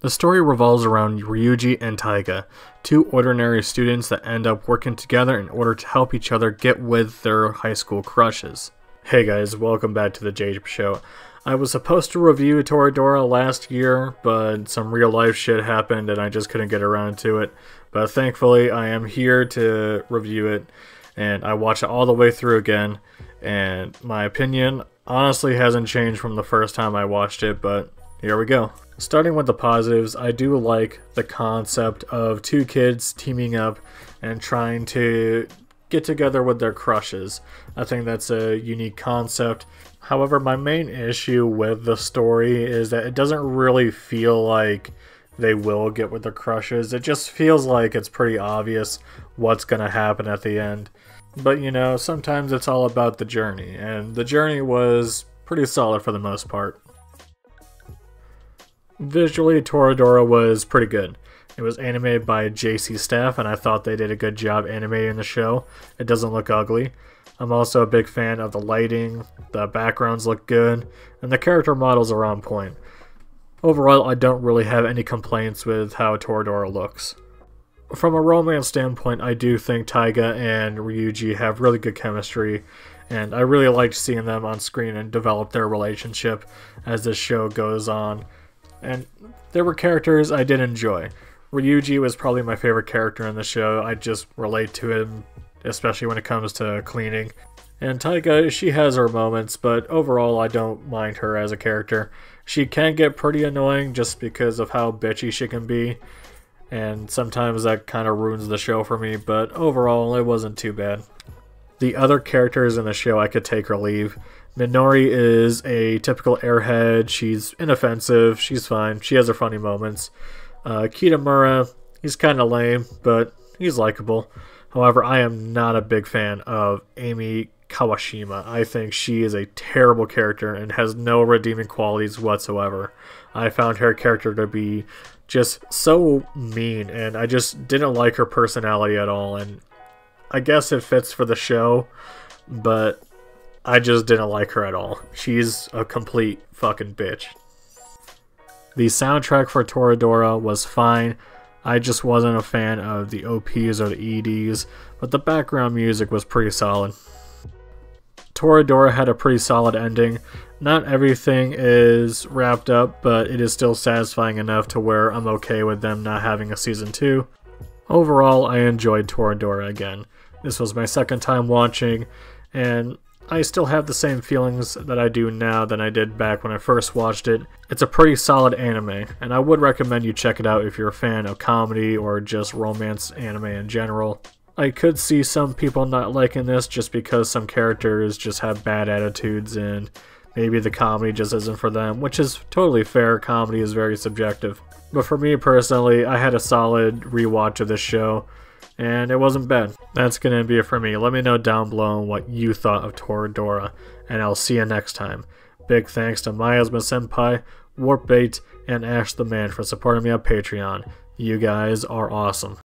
The story revolves around Ryuji and Taiga, two ordinary students that end up working together in order to help each other get with their high school crushes. Hey guys, welcome back to the J Show. I was supposed to review Toradora last year, but some real life shit happened and I just couldn't get around to it. But thankfully I am here to review it, and I watched it all the way through again, and my opinion honestly hasn't changed from the first time I watched it, but here we go. Starting with the positives, I do like the concept of two kids teaming up and trying to get together with their crushes. I think that's a unique concept. However, my main issue with the story is that it doesn't really feel like they will get with their crushes. It just feels like it's pretty obvious what's gonna happen at the end. But you know, sometimes it's all about the journey, and the journey was pretty solid for the most part. Visually, Toradora was pretty good. It was animated by JC Staff, and I thought they did a good job animating the show. It doesn't look ugly. I'm also a big fan of the lighting, the backgrounds look good, and the character models are on point. Overall, I don't really have any complaints with how Toradora looks. From a romance standpoint, I do think Taiga and Ryuji have really good chemistry, and I really liked seeing them on screen and develop their relationship as this show goes on. And there were characters I did enjoy. Ryuji was probably my favorite character in the show. I just relate to him, especially when it comes to cleaning. And Taiga, she has her moments, but overall I don't mind her as a character. She can get pretty annoying just because of how bitchy she can be, and sometimes that kind of ruins the show for me, but overall it wasn't too bad. The other characters in the show I could take or leave. Minori is a typical airhead. She's inoffensive, she's fine, she has her funny moments. Kitamura, he's kind of lame, but he's likable. However, I am not a big fan of Amy Kawashima. I think she is a terrible character and has no redeeming qualities whatsoever. I found her character to be just so mean, and I just didn't like her personality at all, and I guess it fits for the show, but I just didn't like her at all. She's a complete fucking bitch. The soundtrack for Toradora was fine. I just wasn't a fan of the OPs or the EDs, but the background music was pretty solid. Toradora had a pretty solid ending. Not everything is wrapped up, but it is still satisfying enough to where I'm okay with them not having a season 2. Overall, I enjoyed Toradora again. This was my second time watching, and I still have the same feelings that I do now than I did back when I first watched it. It's a pretty solid anime, and I would recommend you check it out if you're a fan of comedy or just romance anime in general. I could see some people not liking this just because some characters just have bad attitudes and maybe the comedy just isn't for them, which is totally fair. Comedy is very subjective. But for me personally, I had a solid rewatch of this show, and it wasn't bad. That's gonna be it for me. Let me know down below what you thought of Toradora, and I'll see you next time. Big thanks to my husband Senpai, Warpbait, and Ash the Man for supporting me on Patreon. You guys are awesome.